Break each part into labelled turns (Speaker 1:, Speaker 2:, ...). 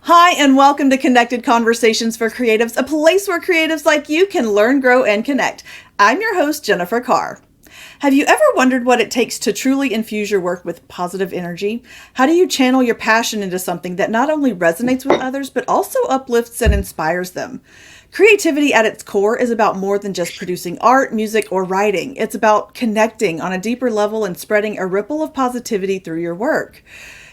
Speaker 1: Hi, and welcome to Connected Conversations for Creatives, a place where creatives like you can learn, grow, and connect. I'm your host, Jennifer Carr. Have you ever wondered what it takes to truly infuse your work with positive energy? How do you channel your passion into something that not only resonates with others, but also uplifts and inspires them? Creativity at its core is about more than just producing art, music, or writing. It's about connecting on a deeper level and spreading a ripple of positivity through your work.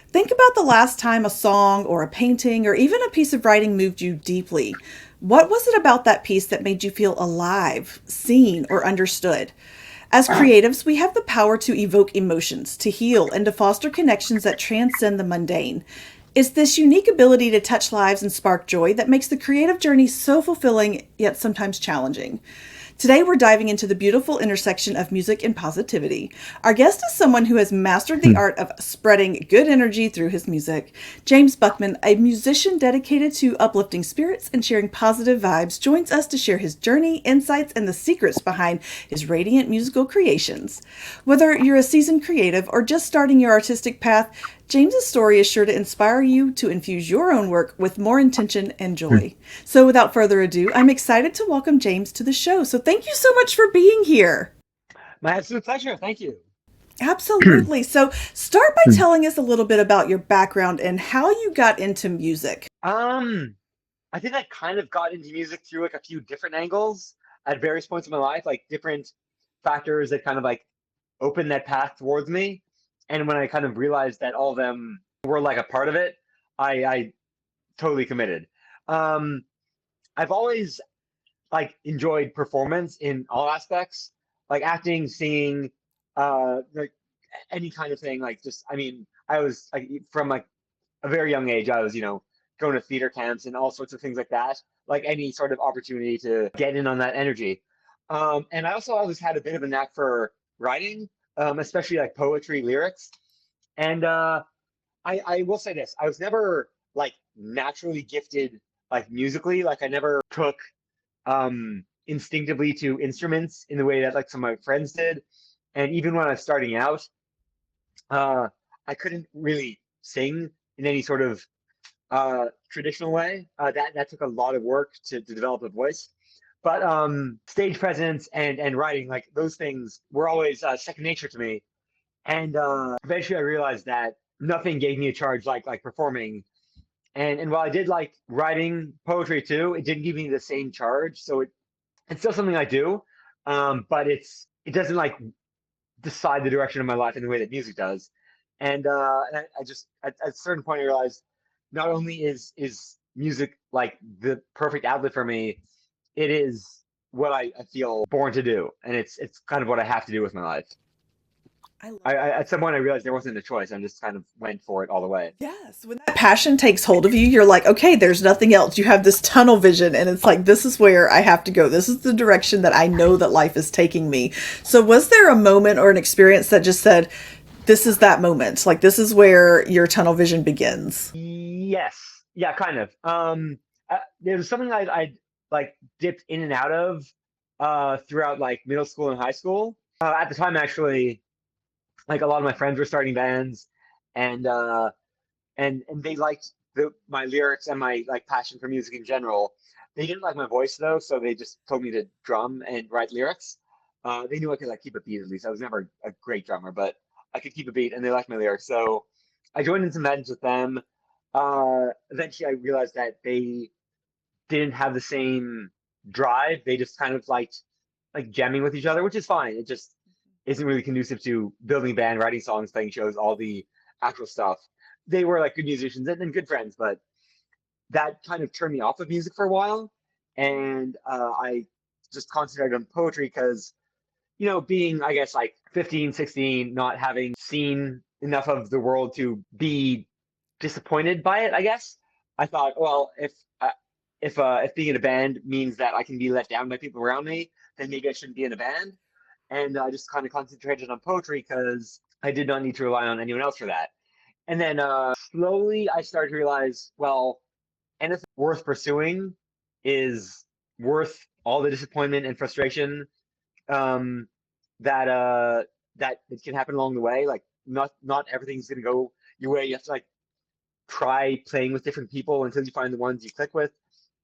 Speaker 1: Think about the last time a song or a painting or even a piece of writing moved you deeply. What was it about that piece that made you feel alive, seen, or understood? As creatives, we have the power to evoke emotions, to heal, and to foster connections that transcend the mundane. It's this unique ability to touch lives and spark joy that makes the creative journey so fulfilling, yet sometimes challenging. Today, we're diving into the beautiful intersection of music and positivity. Our guest is someone who has mastered the art of spreading good energy through his music. Jaymes Buckman, a musician dedicated to uplifting spirits and sharing positive vibes, joins us to share his journey, insights, and the secrets behind his radiant musical creations. Whether you're a seasoned creative or just starting your artistic path, James's story is sure to inspire you to infuse your own work with more intention and joy. So without further ado, I'm excited to welcome Jaymes to the show. So thank you so much for being here.
Speaker 2: My absolute pleasure. Thank you.
Speaker 1: Absolutely. So start by telling us a little bit about your background and how you got into music.
Speaker 2: Um, I think I kind of got into music through like a few different angles at various points in my life, like different factors that kind of like opened that path towards me. And when I kind of realized that all of them were like a part of it, I totally committed. Um, I've always like enjoyed performance in all aspects, like acting, singing, like any kind of thing. Like just, I mean, I was like from like a very young age, I was, going to theater camps and all sorts of things like that, like any sort of opportunity to get in on that energy. And I also always had a bit of a knack for writing, especially like poetry, lyrics. And I will say this, I was never like naturally gifted like musically, like I never took instinctively to instruments in the way that like some of my friends did. And even when I was starting out, uh, I couldn't really sing in any sort of traditional way. That took a lot of work to develop a voice. But stage presence and writing, like those things, were always second nature to me. And eventually, I realized that nothing gave me a charge like performing. And while I did like writing poetry too, it didn't give me the same charge. So it's still something I do, but it doesn't like decide the direction of my life in the way that music does. And I just at a certain point I realized not only is music like the perfect outlet for me, it is what I feel born to do, and it's kind of what I have to do with my life.
Speaker 1: I love
Speaker 2: I
Speaker 1: that.
Speaker 2: at some point I realized there wasn't a choice. I just kind of went for it all the way.
Speaker 1: Yes, when that passion takes hold of you, you're like, okay, there's nothing else. You have this tunnel vision, and it's like, this is where I have to go. This is the direction that I know that life is taking me. So, was there a moment or an experience that just said, this is that moment? Like, this is where your tunnel vision begins?
Speaker 2: Yes, yeah, kind of. There was something I like dipped in and out of throughout like middle school and high school. At the time, actually, like a lot of my friends were starting bands, and and they liked my lyrics and my like passion for music in general. They didn't like my voice though, so they just told me to drum and write lyrics. They knew I could like keep a beat at least. I was never a great drummer, but I could keep a beat, and they liked my lyrics. So I joined in some bands with them. Eventually, I realized that they didn't have the same drive. They just kind of liked like jamming with each other, which is fine. It just isn't really conducive to building a band, writing songs, playing shows, all the actual stuff. They were like good musicians and good friends, but that kind of turned me off of music for a while. And I just concentrated on poetry because, being, I guess, like 15, 16, not having seen enough of the world to be disappointed by it, I guess. I thought, well, if being in a band means that I can be let down by people around me, then maybe I shouldn't be in a band. And I just kind of concentrated on poetry because I did not need to rely on anyone else for that. And then slowly I started to realize, well, anything worth pursuing is worth all the disappointment and frustration um, that that it can happen along the way. Like not everything's gonna go your way. You have to like try playing with different people until you find the ones you click with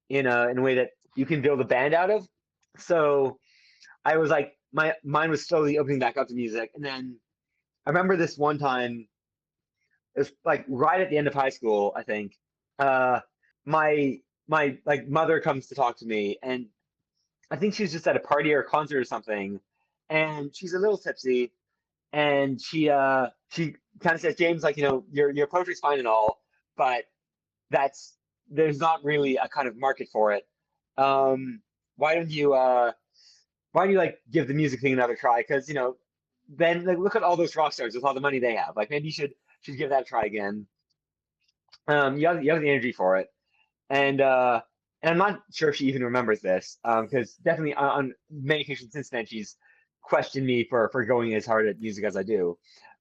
Speaker 2: in a way that you can build a band out of. So I was like, my mind was slowly opening back up to music, and then I remember this one time. It was like right at the end of high school, I think. Uh, my like mother comes to talk to me, and I think she was just at a party or a concert or something, and she's a little tipsy, and she kind of says, James, like, your poetry's fine and all, but that's there's not really a kind of market for it. Um, why don't you like give the music thing another try? Because then like look at all those rock stars with all the money they have. Like maybe you should give that a try again. You have the energy for it, and I'm not sure if she even remembers this, because definitely on many occasions since then she's questioned me for going as hard at music as I do,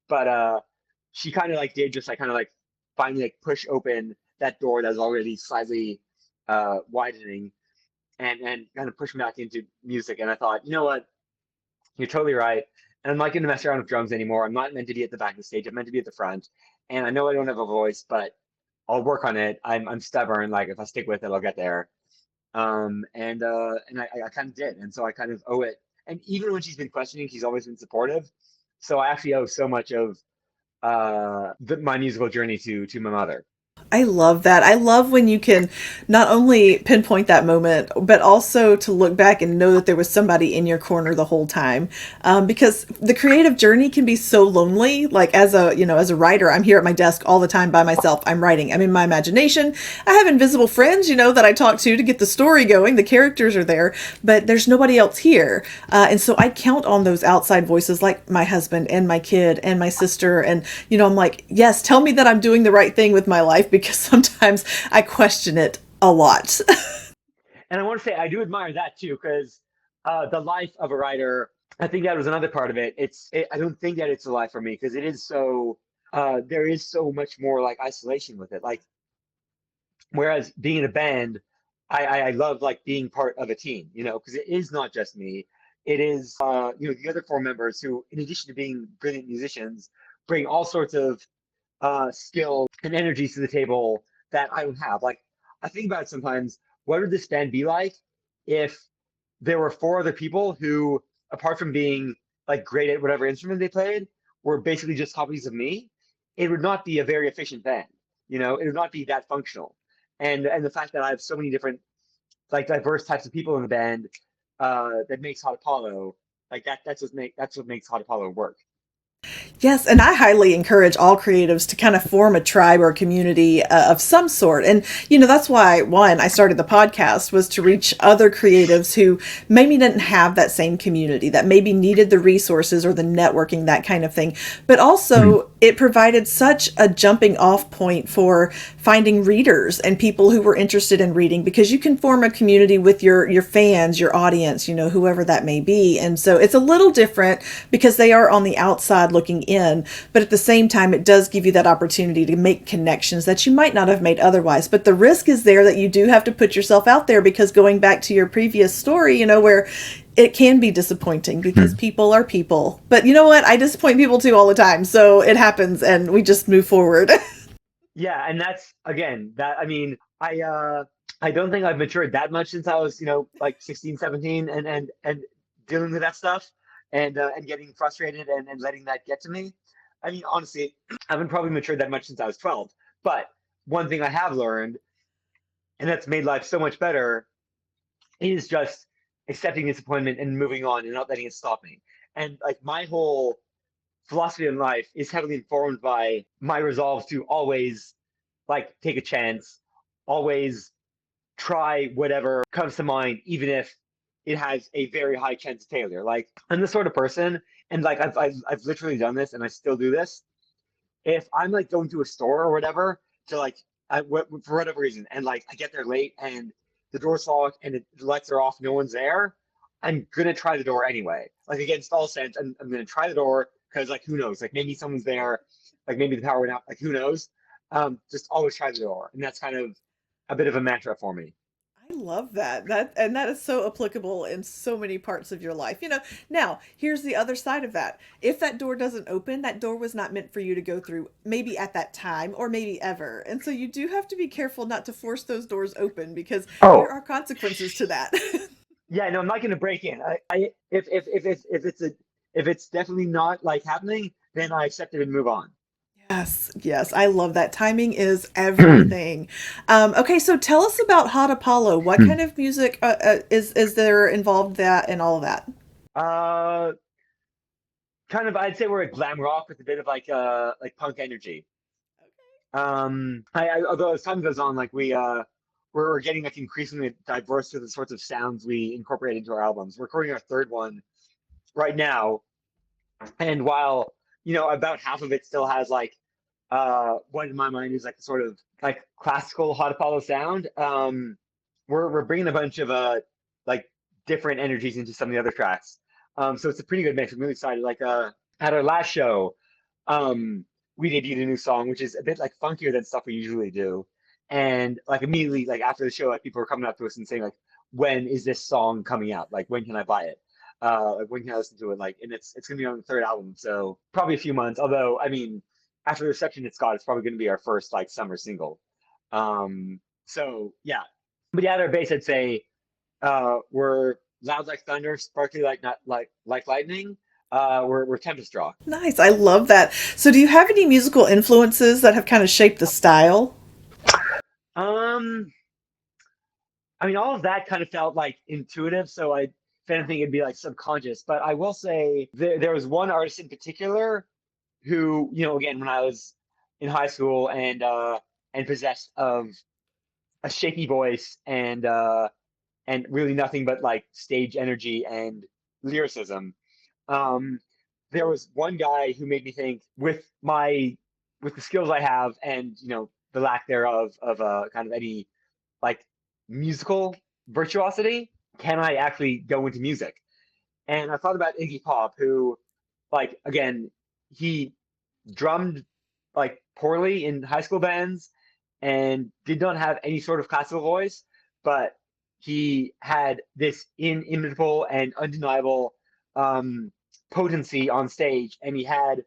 Speaker 2: but she kind of like did just like kind of like finally like push open that door that was already slightly widening, and kind of push me back into music. And I thought, you know what, you're totally right. And I'm not going to mess around with drums anymore. I'm not meant to be at the back of the stage. I'm meant to be at the front. And I know I don't have a voice, but I'll work on it. I'm stubborn. Like if I stick with it, I'll get there. And I kind of did. And so I kind of owe it. And even when she's been questioning, she's always been supportive. So I actually owe so much of my musical journey to my mother.
Speaker 1: I love that. I love when you can not only pinpoint that moment, but also to look back and know that there was somebody in your corner the whole time. Because the creative journey can be so lonely. Like as a writer, I'm here at my desk all the time by myself. I'm writing. I'm in my imagination. I have invisible friends, that I talk to get the story going. The characters are there, but there's nobody else here. And so I count on those outside voices like my husband and my kid and my sister. And, I'm like, yes, tell me that I'm doing the right thing with my life because sometimes I question it a lot.
Speaker 2: And I want to say I do admire that too, because the life of a writer, I think that was another part of it. I don't think that it's a life for me because it is so there is so much more like isolation with it. Like whereas being in a band, I love like being part of a team, because it is not just me. It is the other four members who, in addition to being brilliant musicians, bring all sorts of skill and energies to the table that I don't have. Like I think about it sometimes. What would this band be like if there were four other people who, apart from being like great at whatever instrument they played, were basically just copies of me? It would not be a very efficient band. It would not be that functional. And the fact that I have so many different like diverse types of people in the band that makes Hot Apollo like that's what makes Hot Apollo work.
Speaker 1: Yes, and I highly encourage all creatives to kind of form a tribe or community of some sort. And, that's why, one, I started the podcast was to reach other creatives who maybe didn't have that same community, that maybe needed the resources or the networking, that kind of thing. But also, it provided such a jumping off point for finding readers and people who were interested in reading because you can form a community with your fans, your audience, whoever that may be. And so it's a little different because they are on the outside looking in, but at the same time, it does give you that opportunity to make connections that you might not have made otherwise. But the risk is there that you do have to put yourself out there because going back to your previous story, where it can be disappointing because people are people. But you know what? I disappoint people too all the time. So it happens and we just move forward.
Speaker 2: Yeah, and that's again that I mean, I don't think I've matured that much since I was, like 16, 17 and dealing with that stuff and getting frustrated and letting that get to me. I mean, honestly, I haven't probably matured that much since I was 12. But one thing I have learned, and that's made life so much better, is just accepting disappointment and moving on and not letting it stop me. And like my whole philosophy in life is heavily informed by my resolve to always like take a chance, always try whatever comes to mind, even if it has a very high chance of failure. Like I'm the sort of person, and like I've literally done this, and I still do this. If I'm like going to a store or whatever to like for whatever reason, and like I get there late and the door's locked and the lights are off, no one's there, I'm gonna try the door anyway. Like against all sense, I'm gonna try the door because like who knows? Like maybe someone's there, like maybe the power went out, like who knows? Just always try the door, and that's kind of a bit of a mantra for me.
Speaker 1: I love that. That is so applicable in so many parts of your life. Now, here's the other side of that. If that door doesn't open, that door was not meant for you to go through, maybe at that time or maybe ever. And so you do have to be careful not to force those doors open because there
Speaker 2: Oh,
Speaker 1: are consequences to that.
Speaker 2: yeah, no, I'm not going to break in. If it's definitely not like happening, then I accept it and move on.
Speaker 1: Yes, yes, I love that. Timing is everything. Okay, so tell us about Hot Apollo. What kind of music is there involved that and all of that?
Speaker 2: uh, Kind of, I'd say we're a glam rock with a bit of like punk energy. Although as time goes on, like we're getting like increasingly diverse with the sorts of sounds we incorporate into our albums. We're recording our third one right now, and while about half of it still has like what in my mind is like sort of like classical Hot Apollo sound, we're bringing a bunch of like different energies into some of the other tracks. So it's a pretty good mix. I'm really excited. Like at our last show, um, we debuted a new song, which is a bit like funkier than stuff we usually do. And like immediately, like after the show, like people were coming up to us and saying like, "When is this song coming out? Like, when can I buy it? Like, when can I listen to it?" Like, and it's gonna be on the third album, so probably a few months. Although, I mean, after the reception it's got, it's probably gonna be our first like summer single. So yeah, but yeah, at our base, I'd say we're loud like thunder, sparkly like not like lightning. We're Tempest Rock.
Speaker 1: Nice, I love that. So, do you have any musical influences that have kind of shaped the style?
Speaker 2: Um, I mean, all of that kind of felt like intuitive, so if anything, it'd be like subconscious. But I will say there was one artist in particular who, again, when I was in high school and possessed of a shaky voice and really nothing but like stage energy and lyricism. Um, there was one guy who made me think with the skills I have and the lack thereof of kind of any like musical virtuosity, can I actually go into music? And I thought about Iggy Pop, who, like, again, he drummed like poorly in high school bands and did not have any sort of classical voice, but he had this inimitable and undeniable um, potency on stage, and he had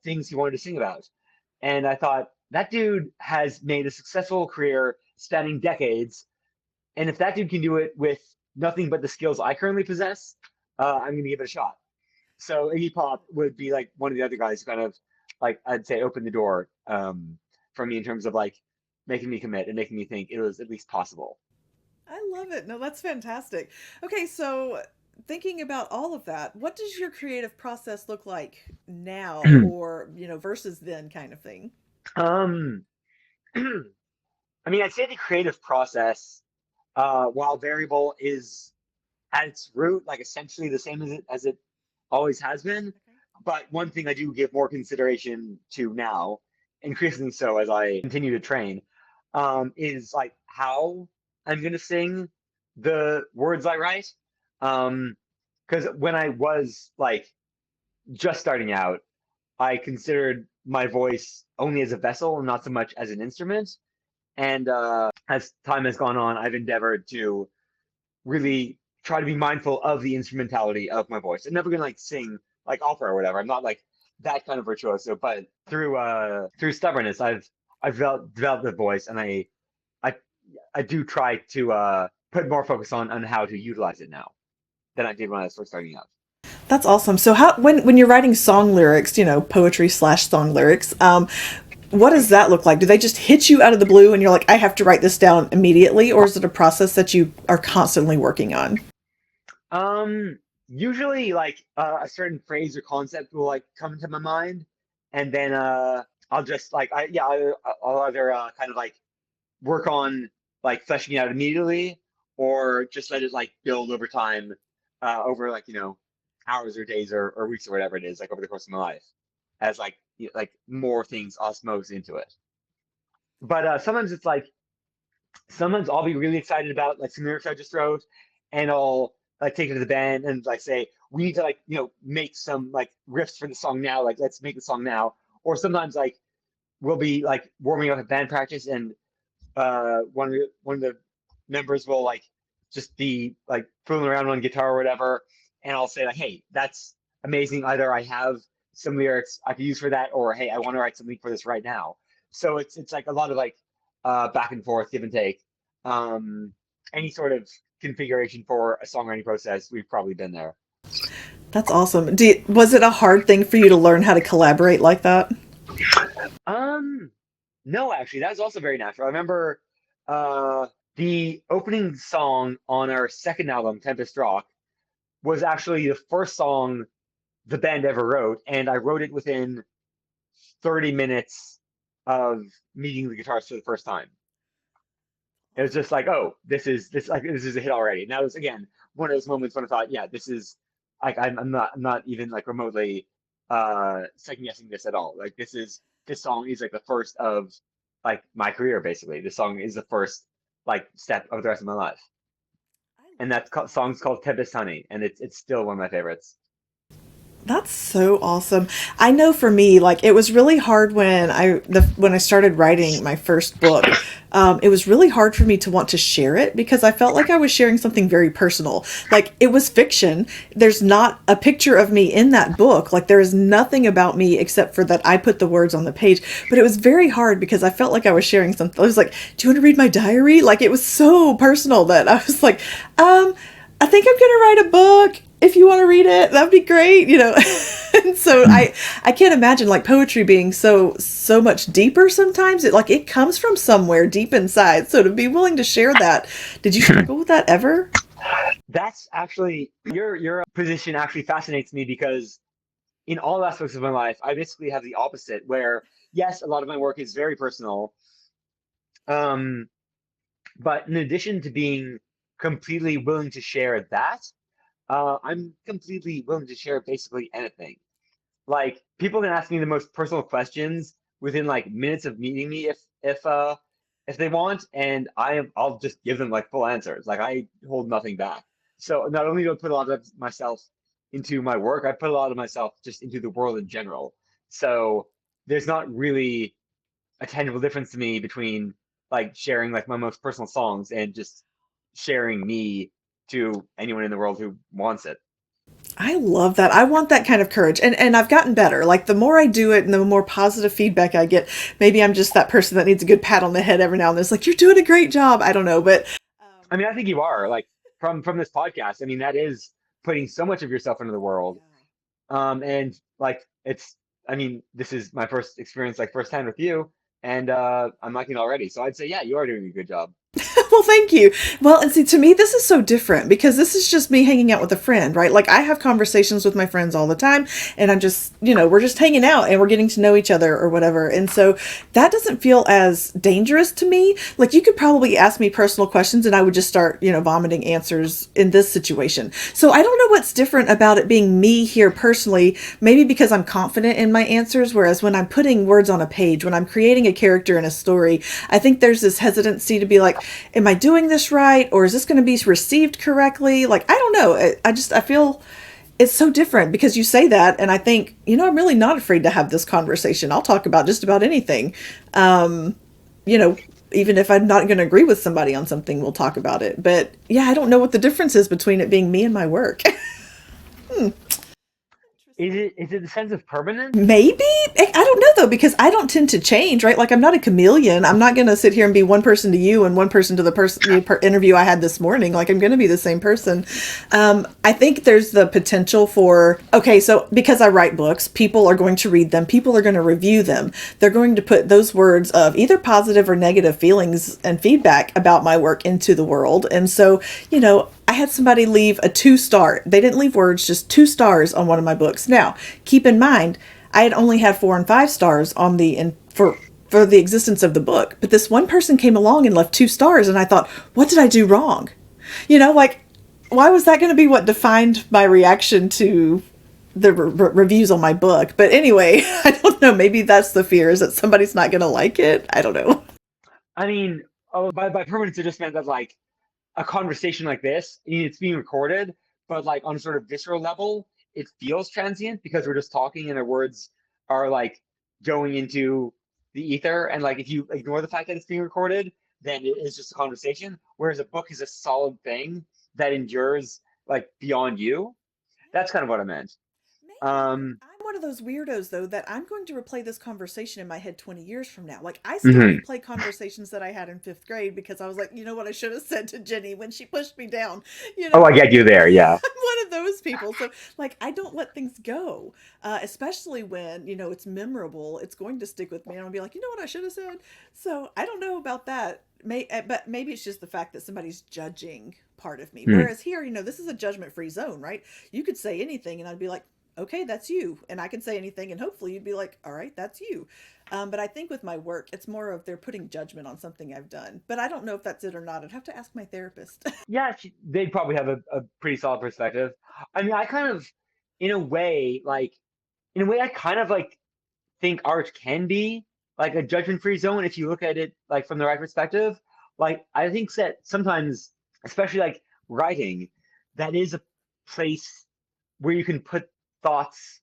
Speaker 2: things he wanted to sing about. And I thought that dude has made a successful career spanning decades, and if that dude can do it with nothing but the skills I currently possess, I'm going to give it a shot. So Iggy Pop would be like one of the other guys who kind of like I'd say opened the door for me in terms of like making me commit and making me think it was at least possible.
Speaker 1: I love it. No, that's fantastic. Okay, so thinking about all of that, what does your creative process look like now or, versus then kind of thing?
Speaker 2: um, I mean, I'd say the creative process, while variable, is at its root like essentially the same as it always has been.
Speaker 1: Okay.
Speaker 2: But one thing I do give more consideration to now, increasingly so as I continue to train, is like how I'm gonna sing the words I write. Because when I was like just starting out, I considered my voice only as a vessel and not so much as an instrument. And as time has gone on, I've endeavored to really try to be mindful of the instrumentality of my voice. I'm never gonna like sing like opera or whatever. I'm not like that kind of virtuoso, but through stubbornness, I've developed the voice, and I I do try to put more focus on how to utilize it now than I did when I was first starting out.
Speaker 1: That's awesome. So how when you're writing song lyrics, poetry slash song lyrics, what does that look like? Do they just hit you out of the blue and you're like, I have to write this down immediately, or is it a process that you are constantly working on?
Speaker 2: Usually like a certain phrase or concept will like come into my mind, and then I'll just like I'll either kind of like work on like fleshing it out immediately, or just let it like build over time, over like hours or days or weeks or whatever it is, like over the course of my life, as like like more things osmose into it. But sometimes it's like sometimes I'll be really excited about like some lyrics I just wrote, and I'll like take it to the band and like say we need to like make some like riffs for the song now, like let's make the song now. Or sometimes like we'll be like warming up at band practice, and one of the members will like just be like fooling around on guitar or whatever, and I'll say like, hey, that's amazing. Either I have some lyrics I could use for that, or hey, I want to write something for this right now. So it's like a lot of like back and forth, give and take. Um, any sort of configuration for a songwriting process, we've probably been there.
Speaker 1: That's awesome. Was it a hard thing for you to learn how to collaborate like that?
Speaker 2: Um, no, actually, that was also very natural. I remember uh, the opening song on our second album, Tempest Rock, was actually the first song the band ever wrote, and I wrote it within 30 minutes of meeting the guitarist for the first time. It was just like, oh, this is a hit already. And that was again one of those moments when I thought, yeah, this is like I'm not even like remotely second guessing this at all. Like this song is like the first of like my career basically. This song is the first like step of the rest of my life. And song's called Tempest Honey, and it's still one of my favorites.
Speaker 1: That's so awesome. I know for me, like it was really hard when when I started writing my first book. It was really hard for me to want to share it because I felt like I was sharing something very personal. Like it was fiction. There's not a picture of me in that book. Like there is nothing about me except for that I put the words on the page. But it was very hard because I felt like I was sharing something. I was like, "Do you want to read my diary?" Like it was so personal that I was like, I think I'm gonna write a book. If you want to read it, that'd be great, you know." And so I can't imagine like poetry being so much deeper sometimes. It comes from somewhere deep inside. So to be willing to share that, did you struggle with that ever?
Speaker 2: That's actually your position actually fascinates me because in all aspects of my life, I basically have the opposite where yes, a lot of my work is very personal. Um, but in addition to being completely willing to share that, I'm completely willing to share basically anything. Like people can ask me the most personal questions within like minutes of meeting me if they want, and I'll just give them like full answers. Like I hold nothing back. So not only do I put a lot of myself into my work, I put a lot of myself just into the world in general. So there's not really a tangible difference to me between like sharing like my most personal songs and just sharing me to anyone in the world who wants it.
Speaker 1: I love that. I want that kind of courage. And I've gotten better. Like the more I do it and the more positive feedback I get, maybe I'm just that person that needs a good pat on the head every now and then. It's like, "You're doing a great job." I don't know, but
Speaker 2: I mean, I think you are like from this podcast. I mean, that is putting so much of yourself into the world. And like it's, I mean, this is my first experience, like first time with you, and I'm liking it already. So I'd say, yeah, you are doing a good job.
Speaker 1: well, thank you. Well, and see, to me, this is so different because this is just me hanging out with a friend, right? Like, I have conversations with my friends all the time, and I'm just, we're just hanging out and we're getting to know each other or whatever. And so that doesn't feel as dangerous to me. Like, you could probably ask me personal questions and I would just start, vomiting answers in this situation. So I don't know what's different about it being me here personally, maybe because I'm confident in my answers, whereas when I'm putting words on a page, when I'm creating a character in a story, I think there's this hesitancy to be like, am I doing this right? Or is this going to be received correctly? Like, I don't know. I feel it's so different because you say that. And I think, I'm really not afraid to have this conversation. I'll talk about just about anything. You know, Even if I'm not going to agree with somebody on something, we'll talk about it. But yeah, I don't know what the difference is between it being me and my work.
Speaker 2: Is it the sense of permanence?
Speaker 1: Maybe. I don't know though, because I don't tend to change, right? Like I'm not a chameleon. I'm not going to sit here and be one person to you and one person to the interview I had this morning. Like I'm going to be the same person. I think there's the potential for, okay, so because I write books, people are going to read them. People are going to review them. They're going to put those words of either positive or negative feelings and feedback about my work into the world. And so, I had somebody leave a 2-star. They didn't leave words, just 2 stars on one of my books. Now, keep in mind, I had only had 4 and 5 stars on for the existence of the book. But this one person came along and left 2 stars, and I thought, what did I do wrong? Like, why was that going to be what defined my reaction to the reviews on my book? But anyway, I don't know. Maybe that's the fear, is that somebody's not going to like it. I don't know.
Speaker 2: I mean, by permanence, it just meant that like a conversation like this, it's being recorded, but like on a sort of visceral level, it feels transient because we're just talking and our words are like going into the ether. And like if you ignore the fact that it's being recorded, then it is just a conversation. Whereas a book is a solid thing that endures like beyond you. That's kind of what I meant.
Speaker 1: Maybe, but
Speaker 2: Um,
Speaker 1: I'm one of those weirdos though that I'm going to replay this conversation in my head 20 years from now. Like I still
Speaker 2: mhm.
Speaker 1: replay conversations that I had in 5th grade because I was like, you know what I should have said to Jenny when she pushed me down. You
Speaker 2: Oh,
Speaker 1: know,
Speaker 2: I get you there. Yeah.
Speaker 1: I'm one of those people. So like I don't let things go, especially when it's memorable. It's going to stick with me, and I'll be like, you know what I should have said. So I don't know about that. But maybe it's just the fact that somebody's judging part of me.
Speaker 2: Hmm.
Speaker 1: Whereas here, this is a judgment-free zone, right? You could say anything, and I'd be like, okay, that's you. And I can say anything, and hopefully you'd be like, all right, that's you. But I think with my work, it's more of they're putting judgment on something I've done. But I don't know if that's it or not. I'd have to ask my therapist.
Speaker 2: Yeah, they'd probably have a pretty solid perspective. I mean, I kind of, in a way, I kind of like think art can be like a judgment-free zone if you look at it like from the right perspective. Like I think that sometimes, especially like writing, that is a place where you can put thoughts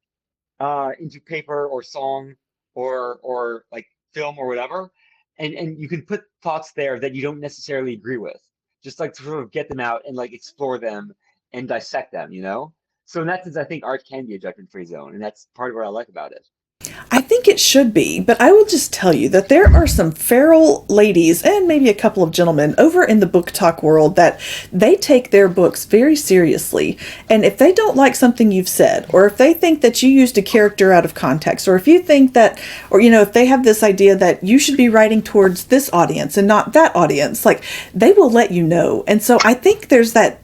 Speaker 2: into paper or song or like film or whatever, and you can put thoughts there that you don't necessarily agree with, just like to sort of get them out and like explore them and dissect them, you know? So in that sense, I think art can be a judgment-free zone, and that's part of what I like about it.
Speaker 1: I think it should be, but I will just tell you that there are some feral ladies and maybe a couple of gentlemen over in the book talk world that they take their books very seriously. And if they don't like something you've said, or if they think that you used a character out of context, or if you think that, or if they have this idea that you should be writing towards this audience and not that audience, like they will let you know. And so I think there's that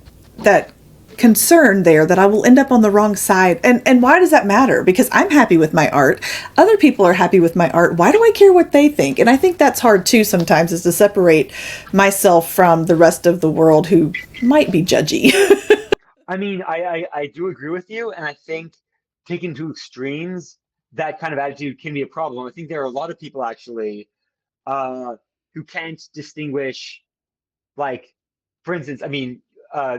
Speaker 1: concern there that I will end up on the wrong side. And why does that matter? Because I'm happy with my art. Other people are happy with my art. Why do I care what they think? And I think that's hard too sometimes, is to separate myself from the rest of the world who might be judgy.
Speaker 2: I mean, I do agree with you, and I think taken to extremes, that kind of attitude can be a problem. I think there are a lot of people actually uh, who can't distinguish, like, for instance, I mean, uh,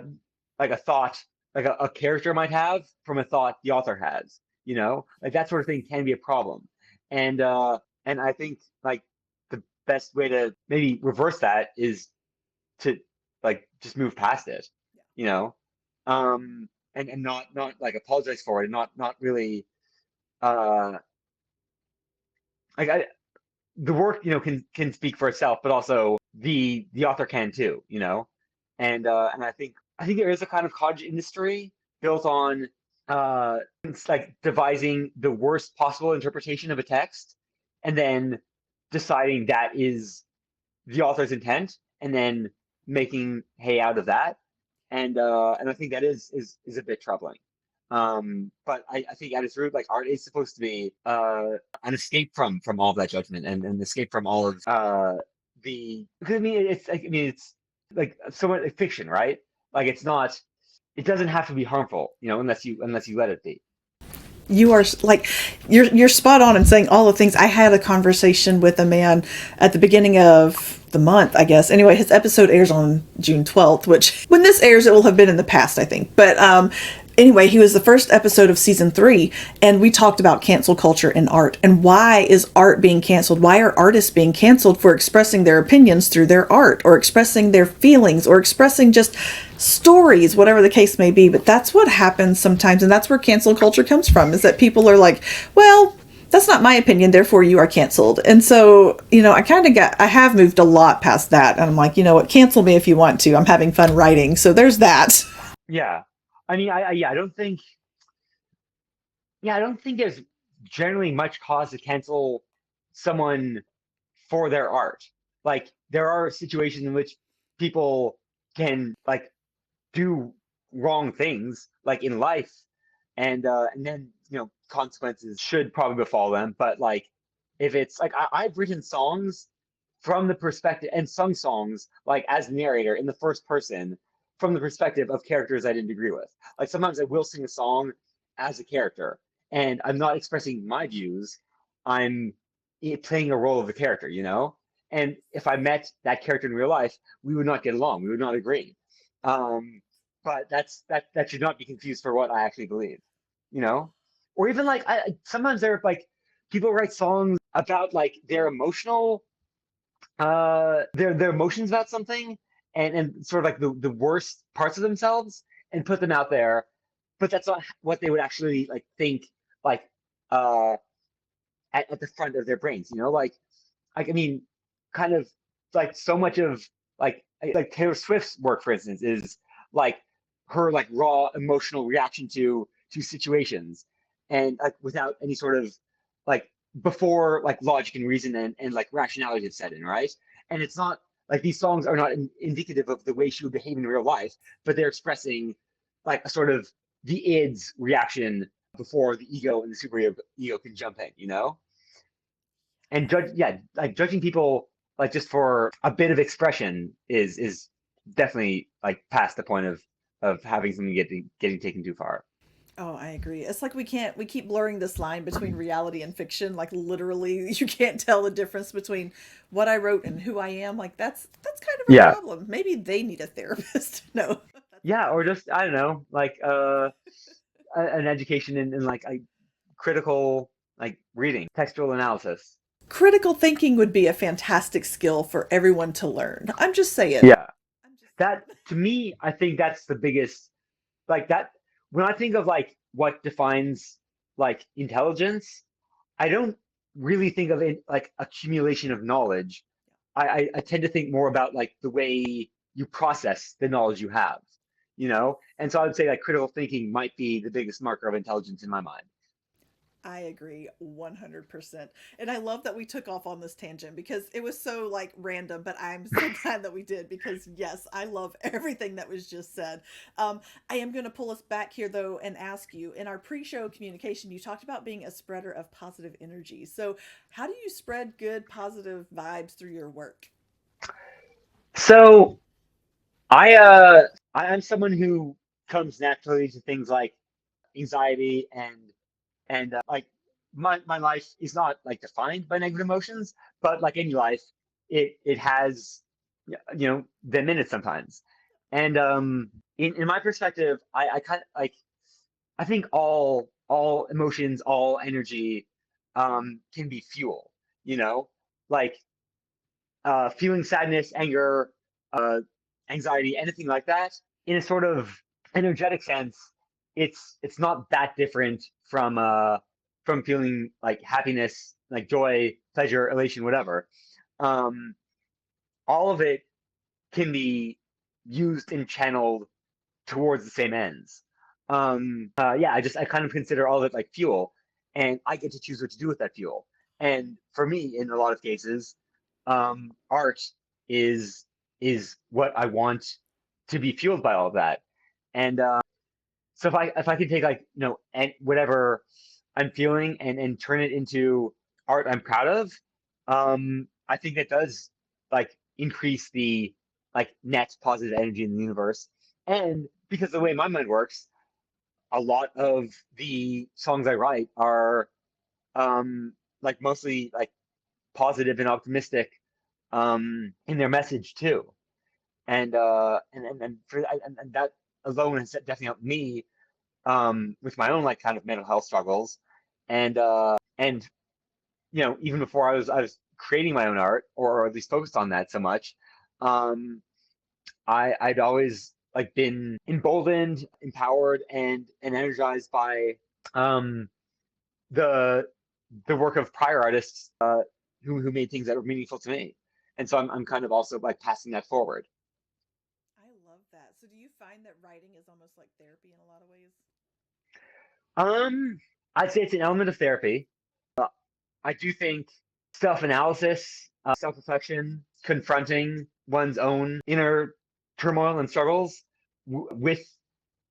Speaker 2: like a thought, like a character might have from a thought the author has, you know, like that sort of thing can be a problem. And I think like the best way to maybe reverse that is to like just move past it, you know, and not like apologize for it, and not really uh like the work, can speak for itself, but also the author can too, you know. And I think there is a kind of cottage industry built on it's like devising the worst possible interpretation of a text and then deciding that is the author's intent and then making hay out of that. And I think that is a bit troubling. But I think at its root, like art is supposed to be an escape from all of that judgment and an escape from all of the because it's like somewhat like fiction, right? Like it doesn't have to be harmful, unless you let it be.
Speaker 1: You are like you're spot on in saying all the things. I had a conversation with a man at the beginning of the month, I guess. Anyway, his episode airs on June 12th, which when this airs it will have been in the past, I think. But anyway, he was the first episode of season 3, and we talked about cancel culture in art and why is art being canceled? Why are artists being canceled for expressing their opinions through their art, or expressing their feelings, or expressing just stories, whatever the case may be. But that's what happens sometimes, and that's where cancel culture comes from, is that people are like, well, that's not my opinion, therefore you are canceled. And so, I have moved a lot past that, and I'm like, you know what, cancel me if you want to. I'm having fun writing. So there's that.
Speaker 2: Yeah. I mean, yeah, I don't think there's generally much cause to cancel someone for their art. Like there are situations in which people can like do wrong things like in life, and then consequences should probably befall them. But like if it's like I've written songs from the perspective and sung songs like as narrator in the first person from the perspective of characters I didn't agree with. Like sometimes I will sing a song as a character and I'm not expressing my views. I'm playing a role of the character, you know? And if I met that character in real life, we would not get along. We would not agree. Um, but that should not be confused for what I actually believe, you know? Or even like sometimes there are like people write songs about like their emotional their emotions about something, and sort of like the worst parts of themselves, and put them out there, but that's not what they would actually like think, like uh at the front of their brains, like I mean, kind of like so much of like Taylor Swift's work, for instance, is like her like raw emotional reaction to situations, and like without any sort of like before like logic and reason and like rationality is set in, right? And it's not like these songs are not indicative of the way she would behave in real life, but they're expressing like a sort of the id's reaction before the ego and the super ego can jump in, and judge, yeah, like judging people like just for a bit of expression is definitely like past the point of having something getting taken too far.
Speaker 1: Oh, I agree. It's like we keep blurring this line between reality and fiction. Like literally, you can't tell the difference between what I wrote and who I am. Like that's kind of a
Speaker 2: Yeah,
Speaker 1: problem. Maybe they need a therapist. No, that's
Speaker 2: yeah, or
Speaker 1: okay.
Speaker 2: just I don't know, like an education in like a critical like reading, textual analysis.
Speaker 1: Critical thinking would be a fantastic skill for everyone to learn. I'm just saying.
Speaker 2: Yeah,
Speaker 1: I'm just
Speaker 2: that
Speaker 1: saying.
Speaker 2: to me, I think that's the biggest like that when I think of like what defines like intelligence, I don't really think of it like accumulation of knowledge. I tend to think more about like the way you process the knowledge you have, And so I would say like critical thinking might be the biggest marker of intelligence in my mind.
Speaker 1: I agree 100%. And I love that we took off on this tangent because it was so like random, but I'm so glad that we did because yes, I love everything that was just said. I am going to pull us back here though and ask you in our pre-show communication, you talked about being a spreader of positive energy. So, how do you spread good positive vibes through your work?
Speaker 2: So I'm someone who comes naturally to things like anxiety and like my life is not like defined by negative emotions, but like any life, it has them in it sometimes. And in my perspective, I kind of like I think all emotions, all energy can be fuel, you know, like feeling sadness, anger, uh, anxiety, anything like that, in a sort of energetic sense, it's not that different from feeling like happiness, like joy, pleasure, elation, whatever. Um, all of it can be used and channeled towards the same ends. Yeah, I kind of consider all of it like fuel, and I get to choose what to do with that fuel. And for me, in a lot of cases, art is is what I want to be fueled by all of that. And so if I can take like and whatever I'm feeling and turn it into art I'm proud of, I think that does like increase the like net positive energy in the universe. And because the way my mind works, a lot of the songs I write are like mostly like positive and optimistic in their message too. And that alone has definitely helped me with my own like kind of mental health struggles. And even before I was creating my own art, or at least focused on that so much, um I'd always like been emboldened, empowered, and energized by um the the work of prior artists who made things that were meaningful to me. And so I'm kind of also like passing that forward.
Speaker 1: I love that. So, do you find that writing is almost like therapy in a lot of ways?
Speaker 2: Um, I'd say it's an element of therapy. I do think self-analysis, self-reflection, confronting one's own inner turmoil and struggles with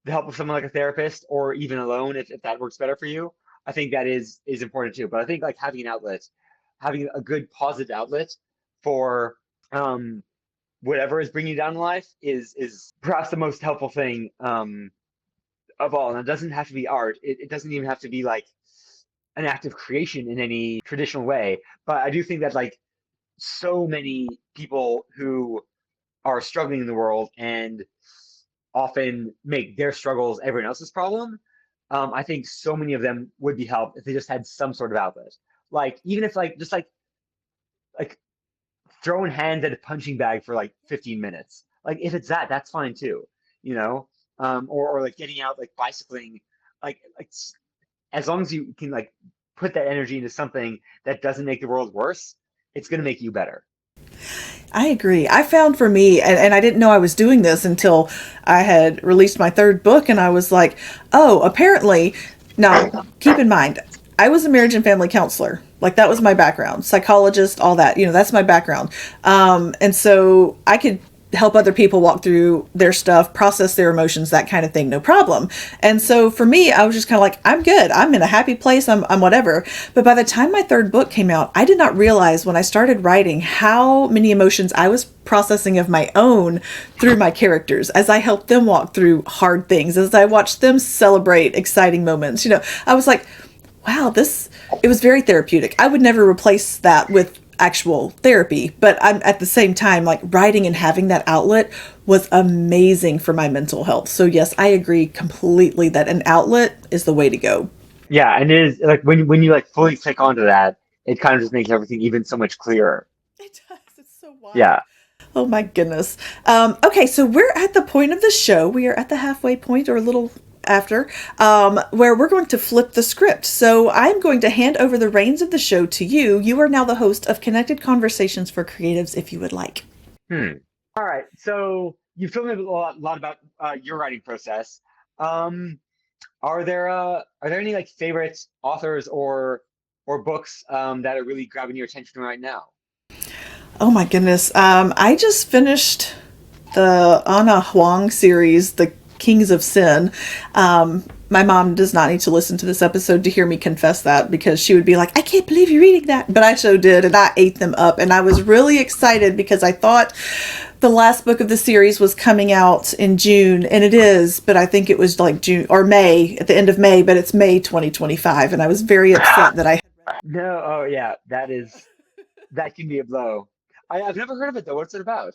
Speaker 2: the help of someone like a therapist, or even alone if that works better for you, I think that is important too. But I think like having an outlet, having a good positive outlet for um whatever is bringing you down in life is perhaps the most helpful thing of all. And it doesn't have to be art. It doesn't even have to be like an act of creation in any traditional way. But I do think that like so many people who are struggling in the world and often make their struggles everyone else's problem. I think so many of them would be helped if they just had some sort of outlet. Like even if like just like throwing hands at a punching bag for like 15 minutes. Like if it's that, that's fine too, you know? Or like getting out, like bicycling, like as long as you can like put that energy into something that doesn't make the world worse, it's going to make you better.
Speaker 1: I agree. I found for me, and I didn't know I was doing this until I had released my third book, and I was like, oh, apparently, now keep in mind, I was a marriage and family counselor. Like, that was my background, psychologist, all that. That's my background. And so I could help other people walk through their stuff, process their emotions, that kind of thing, no problem. And so for me, I was just kind of like, I'm good. I'm in a happy place. I'm whatever. But by the time my third book came out, I did not realize when I started writing how many emotions I was processing of my own through my characters as I helped them walk through hard things, as I watched them celebrate exciting moments. I was like, wow, it was very therapeutic. I would never replace that with actual therapy, but I'm at the same time, like, writing and having that outlet was amazing for my mental health. So yes, I agree completely that an outlet is the way to go.
Speaker 2: Yeah, and it is like when you like fully click onto that, it kind of just makes everything even so much clearer.
Speaker 1: It does. It's so wild.
Speaker 2: Yeah.
Speaker 1: Oh my goodness. Okay, so we're at the point of the show. We are at the halfway point or a little after, where we're going to flip the script. So I'm going to hand over the reins of the show to you. You are now the host of Connected Conversations for Creatives, if you would like.
Speaker 2: Hmm. All right. So you've told me a lot about your writing process. Um, are there any like favorite authors or books that are really grabbing your attention right now?
Speaker 1: Oh my goodness. I just finished the Anna Huang series, The Kings of Sin. My mom does not need to listen to this episode to hear me confess that, because she would be like, I can't believe you're reading that. But I so did, and I ate them up. And I was really excited because I thought the last book of the series was coming out in June, and it is, but I think it was like June or May, at the end of May, but it's May 2025. And I was very upset that I had read
Speaker 2: No. Oh yeah, that can be a blow. I've never heard of it though. What's it about?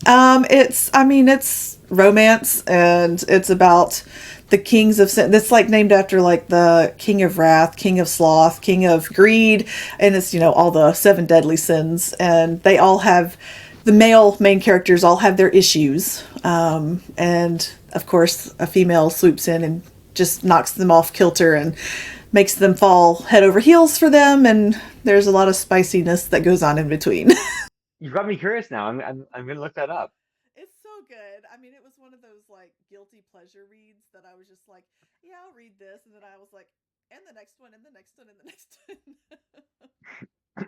Speaker 1: it's romance, and it's about the kings of sin. It's like named after like the king of wrath, king of sloth, king of greed, and it's all the seven deadly sins, and they all have the male main characters all have their issues, and of course a female swoops in and just knocks them off kilter and makes them fall head over heels for them, and there's a lot of spiciness that goes on in between.
Speaker 2: You've got me curious now. I'm gonna look that up.
Speaker 1: It's so good. I mean, it was one of those like guilty pleasure reads that I was just like, yeah, I'll read this, and then I was like, and the next one, and the next one, and the next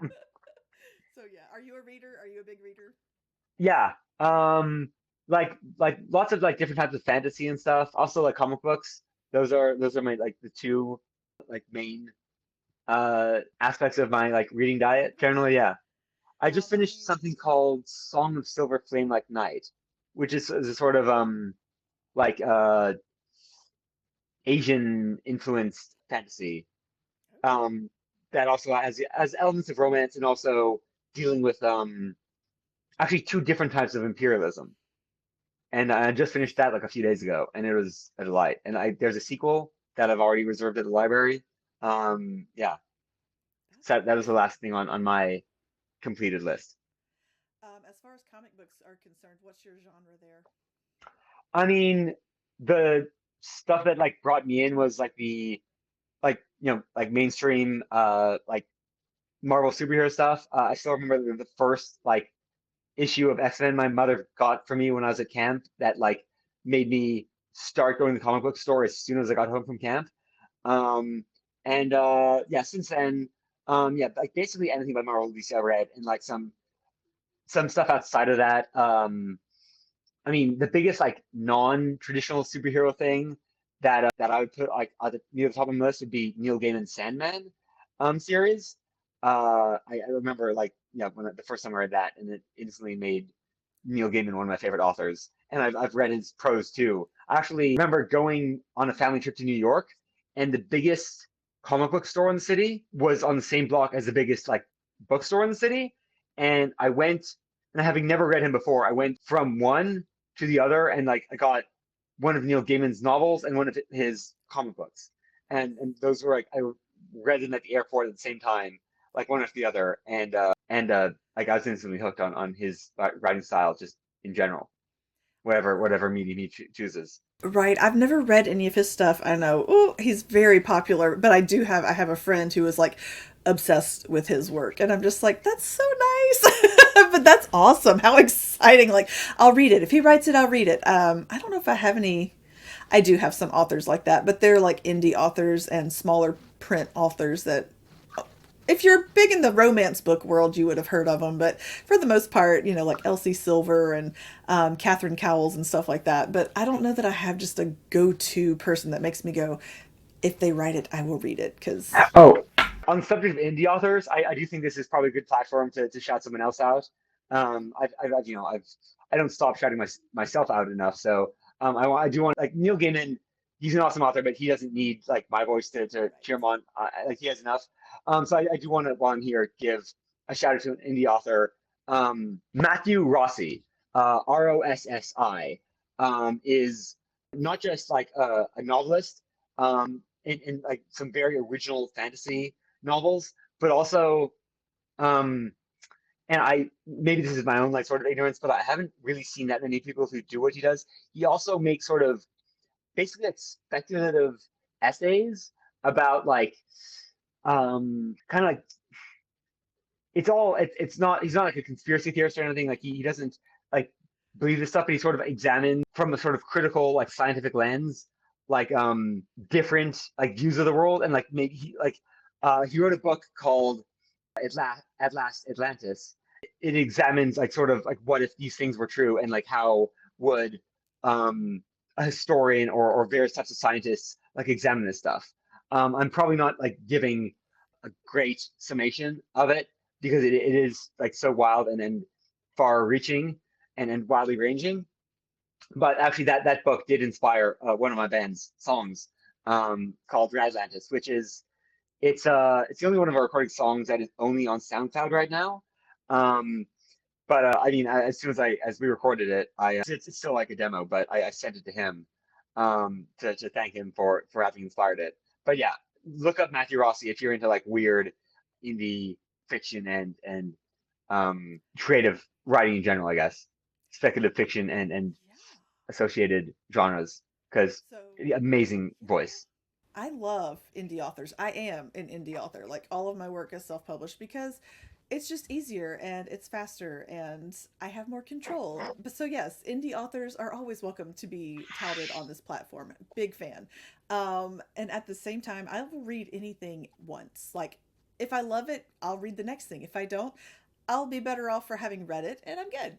Speaker 1: one. So yeah, are you a reader? Are you a big reader?
Speaker 2: Yeah. Like lots of like different types of fantasy and stuff. Also like comic books. Those are my like the two like main aspects of my like reading diet. Generally, yeah. I just
Speaker 1: Are
Speaker 2: finished
Speaker 1: you?
Speaker 2: something called Song of Silver Flame Like Night, which is a sort of like Asian influenced fantasy.
Speaker 1: Okay.
Speaker 2: Um that also has elements of romance and also dealing with actually two different types of imperialism. And I just finished that like a few days ago, and it was a delight. And there's a sequel that I've already reserved at the library. Yeah, so that was the
Speaker 1: Okay.
Speaker 2: last thing on my completed list.
Speaker 1: As far as comic books are concerned, what's your genre there?
Speaker 2: I mean, the stuff that like brought me in was like the like like mainstream like Marvel superhero stuff. I still remember the first like issue of X-Men my mother got for me when I was at camp that like made me start going to the comic book store as soon as I got home from camp. Um, and yeah, since then, yeah, like basically anything by Marvel DC I read, and like some stuff outside of that. I mean, the biggest like non-traditional superhero thing that I would put like at near the top of my list would be Neil Gaiman's Sandman series. I remember like when the first time I read that, and it instantly made Neil Gaiman one of my favorite authors. And I've read his prose too. I actually remember going on a family trip to New York, and the biggest comic book store in the city was on the same block as the biggest like bookstore in the city. And I went, and having never read him before, I went from one to the other, and like I got one of Neil Gaiman's novels and one of his comic books, and those were like I read them at the airport at the same time, like one after the other, and like I was instantly hooked on his writing style just in general, whatever medium he chooses.
Speaker 1: Right. I've never read any of his stuff. I know, oh, he's very popular, but I have a friend who is like obsessed with his work, and I'm just like, that's so nice. But that's awesome. How exciting. Like, I'll read it. If he writes it, I'll read it. I don't know if I have any. I do have some authors like that, but they're like indie authors and smaller print authors that if you're big in the romance book world, you would have heard of them. But for the most part, you know, like Elsie Silver and Catherine Cowles and stuff like that. But I don't know that I have just a go-to person that makes me go, if they write it, I will read it. Because
Speaker 2: Oh, on the subject of indie authors, I do think this is probably a good platform to shout someone else out. I don't stop shouting myself out enough. So I do want like Neil Gaiman. He's an awesome author, but he doesn't need like my voice to cheer him on. Like he has enough. So I do want to while I'm here give a shout out to an indie author, Matthew Rossi, Rossi, is not just like a novelist. In like some very original fantasy novels, but also and I maybe this is my own like sort of ignorance, but I haven't really seen that many people who do what he does. He also makes sort of basically like speculative essays about like kind of like it's not he's not like a conspiracy theorist or anything. Like he doesn't like believe this stuff, but he sort of examines from a sort of critical like scientific lens, like different like views of the world, and like maybe he wrote a book called At Last Atlantis. It examines like sort of like what if these things were true, and like how would a historian or various types of scientists like examine this stuff. I'm probably not like giving a great summation of it because it is like so wild and then far reaching and wildly ranging. But actually, that book did inspire one of my band's songs called Red Atlantis, which is it's the only one of our recorded songs that is only on SoundCloud right now. Um, but I mean, as soon as we recorded it, it's still like a demo, but I sent it to him to thank him for having inspired it. But yeah, look up Matthew Rossi if you're into like weird indie fiction and creative writing in general, I guess speculative fiction and
Speaker 1: yeah.
Speaker 2: associated genres because
Speaker 1: So
Speaker 2: amazing voice.
Speaker 1: I love indie authors. I am an indie author. Like all of my work is self published because it's just easier and it's faster and I have more control. But so yes, indie authors are always welcome to be touted on this platform. Big fan. And at the same time, I will read anything once. Like if I love it, I'll read the next thing. If I don't, I'll be better off for having read it and I'm good.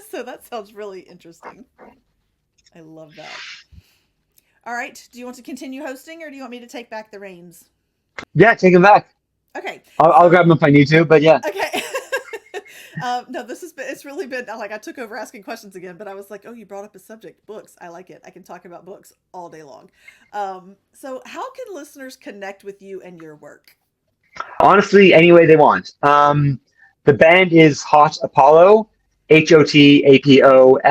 Speaker 1: So that sounds really interesting. I love that. All right. Do you want to continue hosting or do you want me to take back the reins?
Speaker 2: Yeah, take him back.
Speaker 1: Okay.
Speaker 2: I'll grab
Speaker 1: So,
Speaker 2: him if I need to, but yeah.
Speaker 1: okay. No, this has been, it's really been like I took over asking questions again, but I was like, oh, you brought up a subject, books. I like it. I can talk about books all day long. So, how can listeners connect with you and your work?
Speaker 2: Honestly, any way they want. The band is Hot Apollo, HOTAPOLLO.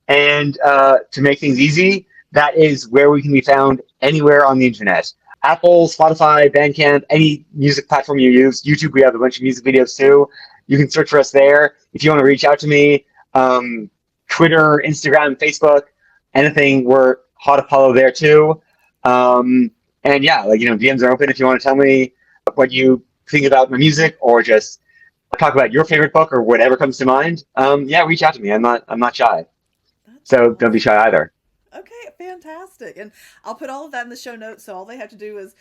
Speaker 2: And to make things easy, that is where we can be found anywhere on the internet. Apple, Spotify, Bandcamp, any music platform you use. YouTube, we have a bunch of music videos too. You can search for us there. If you want to reach out to me, Twitter, Instagram, Facebook, anything, we're Hot Apollo there too. And yeah, like, DMs are open if you want to tell me what you think about my music or just talk about your favorite book or whatever comes to mind. Yeah, reach out to me. I'm not shy.
Speaker 1: That's
Speaker 2: So don't be
Speaker 1: awesome.
Speaker 2: shy either.
Speaker 1: Okay, fantastic. And I'll put all of that in the show notes. So all they have to do is,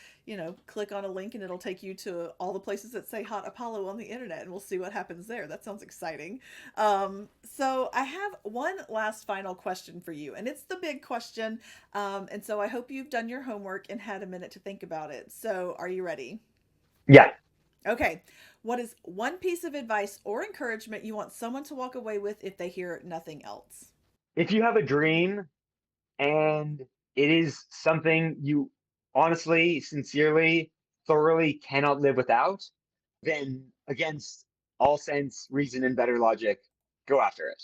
Speaker 1: click on a link and it'll take you to all the places that say Hot Apollo on the internet and we'll see what happens there. That sounds exciting. So I have one last final question for you, and it's the big question. And so I hope you've done your homework and had a minute to think about it. So are you ready?
Speaker 2: Yeah.
Speaker 1: Okay. What is one piece of advice or encouragement you want someone to walk away with if they hear nothing else?
Speaker 2: If you have a dream and it is something you honestly, sincerely, thoroughly cannot live without, then against all sense, reason, and better logic, go after it.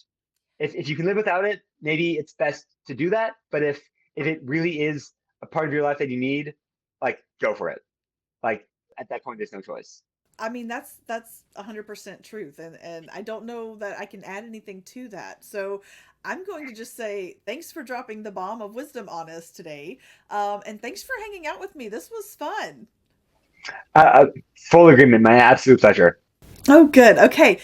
Speaker 2: If you can live without it, maybe it's best to do that. But if it really is a part of your life that you need, like go for it. Like at that point, there's no choice.
Speaker 1: I mean, that's 100% truth, and I don't know that I can add anything to that. So I'm going to just say thanks for dropping the bomb of wisdom on us today, and thanks for hanging out with me. This was fun.
Speaker 2: Full agreement, my absolute pleasure.
Speaker 1: Oh, good. Okay.